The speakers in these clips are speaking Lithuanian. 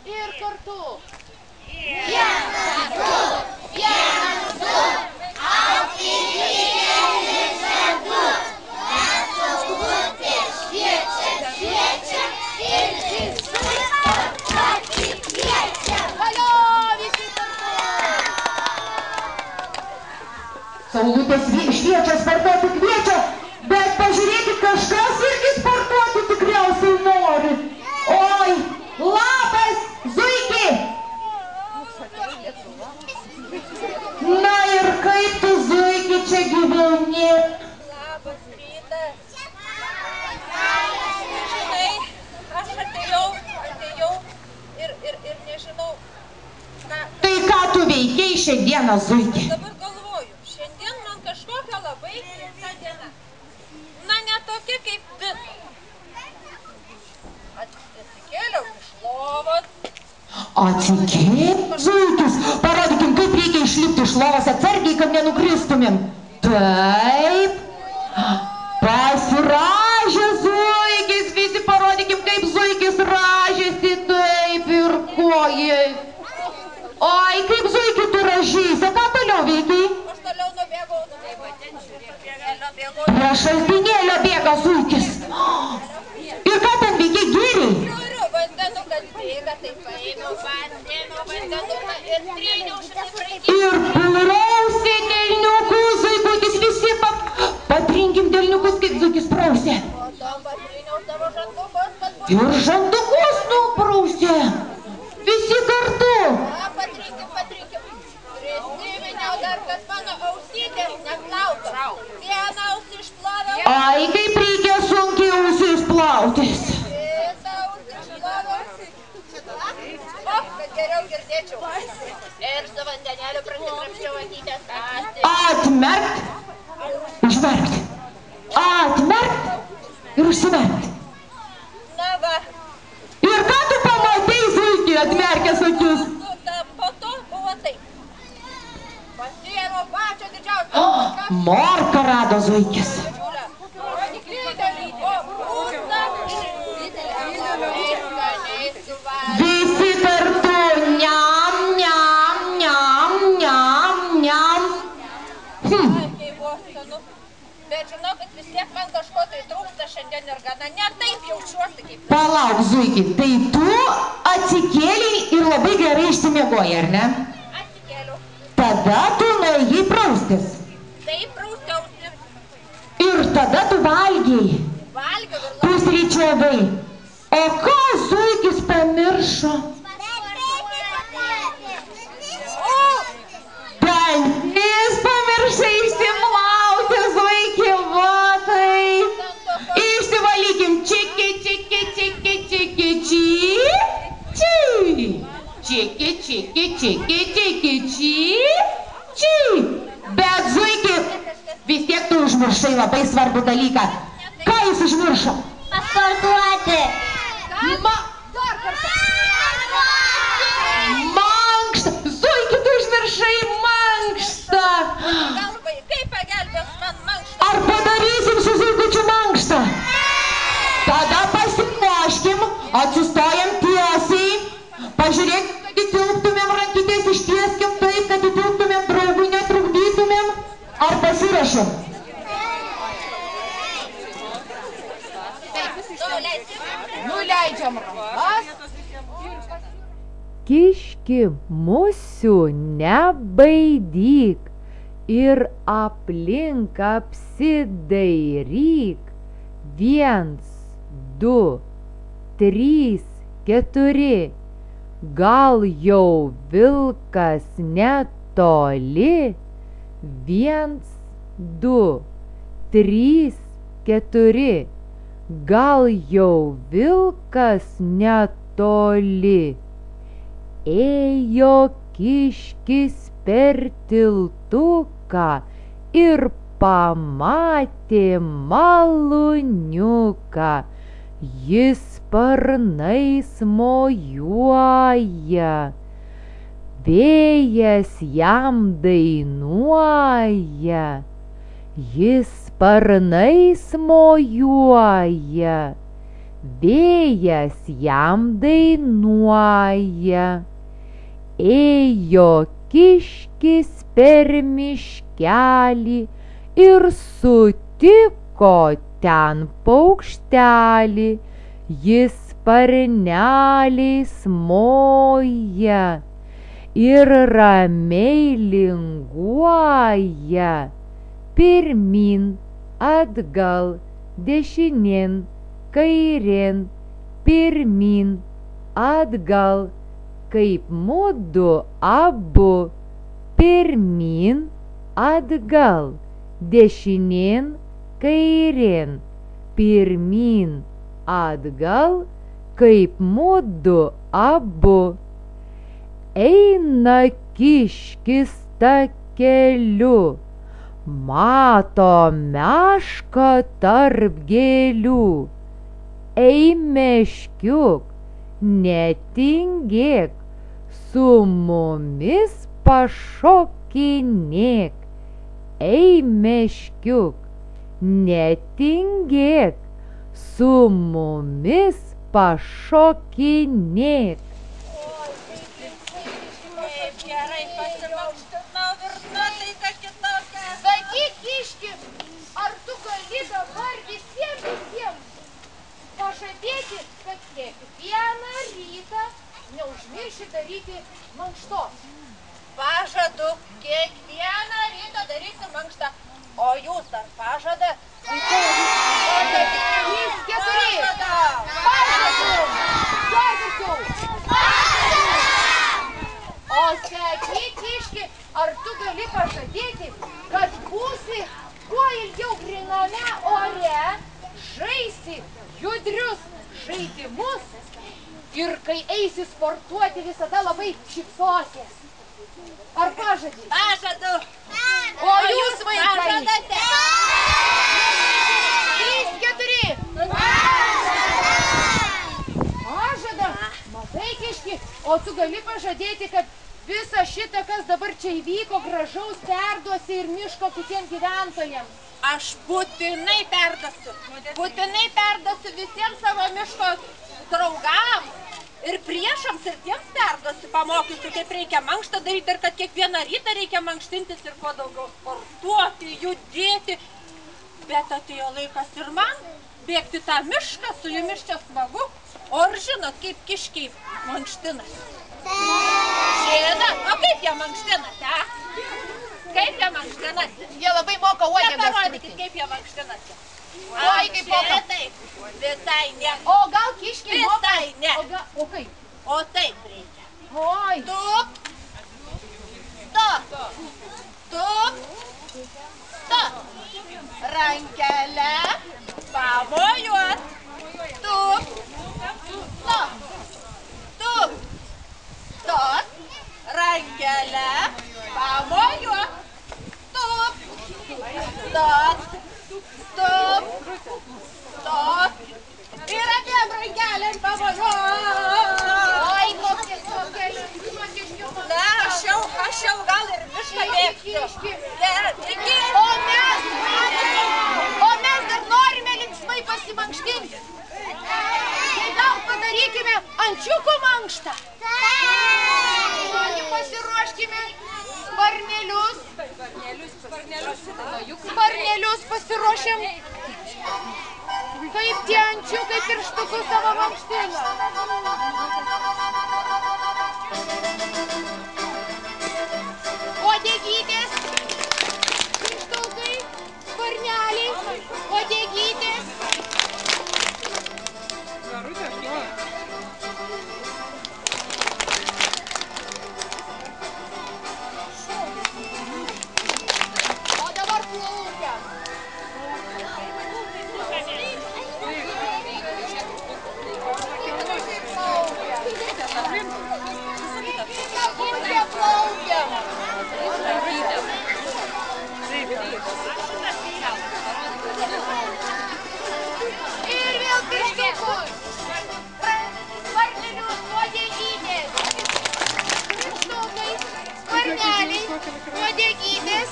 Ir kartu. Vienas, du, vienas, du, apipylėlis dangus. Metų upė šviečia, šviečia ir žinduolių pasikviečia. Valio, visi kartu. Saulutės šviečia, sportuoti kviečia, bet pažiūrėkit, kažkas irgi sportuoti tikriausiai nori. Oi, labas, zuiki! Na ir kaip tu, zuiki, čia gyveni? Labas rytas. Žinai, aš atėjau ir nežinau, ką. Tai ką tu veikiai šiandieną, zuiki? Dabar galvoju, šiandien man kažkokia labai keista diena. Na, ne tokia kaip visa. Atsikėliau iš lovos. Atsikėp, zuikis, parodykim, kaip reikia išlipti iš lovos atsargiai, kad nenukristumėm. Taip. Pasiražė zuikis, visi parodykim, kaip zuikis ražėsi, taip ir koji. Oi, kaip zuiki tu ražysi, ką toliau veikiai? Aš toliau nubėgau, kaip vadin, žiūrėk, prie vėlio bėgau. Prie šaltinėlio bėga zuikis. Ir ką ten veikiai gėriai? Žiūriu, vandenukas bėga, tai paėmiau vandenuką ir tryniau šitai praeitį. Ir prausė delniukus, zuikutis visi patrinkim delniukus, kaip zuikis prausė. O to patryniau savo žandukus, kad buvo. Ir žandukus nuprausė. Visi kartu. Patrinkim. Prisiminiau dar, kad mano ausytės neplautų. Vieną ausį išploviau. Ai, kaip reikia sunkiai ausį išplautis. Kitą ausį išploviau. O, kad geriau girdėčiau. Ir su vandenėliu prasikrapščiau akytės. Atmerkt, užmerkt. Atmerkt ir užsimerkt. Na va. Ir ką tu pamatei, zuiki, atmerkęs akis? Po to buvo taip. Pasiėmiau pačią didžiausią. Morką rado zuikis. Visi kartu, niam, niam, niam, niam, niam. Bet žinau, kad vis tiek man kažko tai trūksta šiandien ir gana ne taip jaučiuosi kaip. Palauk, zuiki, tai tu atsikėliai ir labai gerai išsimiegoji, ar ne? Atsikėliau. Tada tu nuėjai praustis. Taip prausiausi. Ir tada tu valgiai. Valgiau ir labai. Pusryčiavai. O ką zuikis pamiršo? Dantis pamiršai išsiplauti, zuiki, va taip. Išsivalykim, čiki, čiki, čiki, čiki, či. Čiki, čiki, čiki, čiki, či. Bet zuiki, vis tiek tu užmiršai labai svarbų dalyką. Ką jis užmiršo? Pasportuoti. Mankštą. Zuiki, tu užmiršai mankštą. Galbai, kaip pagelbės man mankštą? Ar padarysim su zuikučiu mankštą? Tada pasimoškim, atsistojam tiesiai. Pažiūrėk, kad įtilptumėm rankytės, ištieskim taip, kad įtilptumėm draugui, netrukdytumėm. Ar pasirašom? Nuleidžiam rankas. Kiški musių nebaidyk ir aplink apsidairyk. 1, 2, 3, 4. Gal jau vilkas netoli? 1, 2, 3, 4. Gal jau vilkas netoli? Ėjo kiškis per tiltuką ir pamatė malūniuką. Jis sparnais mojuoja, vėjas jam dainuoja. Jis sparnais mojuoja, vėjas jam dainuoja. Ėjo kiškis per miškelį ir sutiko ten paukštelį, jis sparneliais moja ir ramiai linguoja, pirmyn, atgal, dešinėn, kairėn, pirmyn, atgal, kaip mudu abu, pirmyn, atgal, dešinėn, kairėn, pirmyn, atgal, kaip mudu abu. Eina kiškis takeliu, mato mešką tarp gėlių. Ei meškiuk, netingėk, su mumis pašokinėk. Ei meškiuk, netingėk, su mumis pašokinėk. Kaip gerai pasimankštinau ir nuotaika kitokia. Sakyk, kiški, ar tu gali dabar visiems pažadėti, kad kiekvieną rytą neužmirši daryti mankštos? Pažadu, kiekvieną rytą darysiu mankštą. O jūs ar pažada? Trys, keturi. Pažadu. Garsiau. O sakyk, kiški, ar tu gali pažadėti, kad būsi kuo ilgiau gryname ore, žaisi judrius žaidimus ir kai eisi sportuoti visada labai šypsosies? Ar pažadi? Pažadu. O jūs, vaikai? Pažadate? 3, 4. Pažada? Matai, kiški, o tu gali pažadėti, kad visą šitą, kas dabar čia įvyko, gražaus perduosi ir miško kitiems gyventojams? Aš būtinai perduosiu. Būtinai perduosiu visiems savo miško draugams. Ir priešams ir tiems perduosiu, pamokysiu, kaip reikia mankštą daryti ir kad kiekvieną rytą reikia mankštintis ir kuo daugiau sportuoti, judėti. Bet atėjo laikas ir man bėgti tą mišką, su jumis čia smagu. O ar žinot, kaip kiškiai mankštinasi? Žinot, o kaip jie mankštinasi, a? Kaip jie mankštinasi? Jie labai moka uodegas. Parodykit, kaip jie mankštinasi. Oi, kaip moka. Taip, visai ne. O gal kiškiai moka? Visai ne. O kaip? O taip reikia. Oi. Tup, stop, tup, stop. Rankelę, pamojuot, tup, stop, tup, stop. Rankelę, pamojuot, tup, stop, stop, stop. Ir abiem rankelėm pamojuot. Oi, kokie linksmi. Na, aš jau gal ir mišką bėgsiu. O mes dar norime linksmai pasimankštinti. Tai gal padarykime ančiukų mankštą. Taigi pasiruoškime sparnelius. Sparnelius pasiruošėm. Kaip tie ančiukai pirštukus savo mankštino. Uodegytės, pirštukai, sparneliai, uodegytės. O dabar plaukiam. Ir vėl pirštukus. Sparnelius, uodegytės. Pirštukai, sparneliai, uodegytės.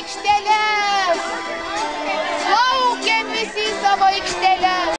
aikšteles. Plaukiam visi į savo aikšteles.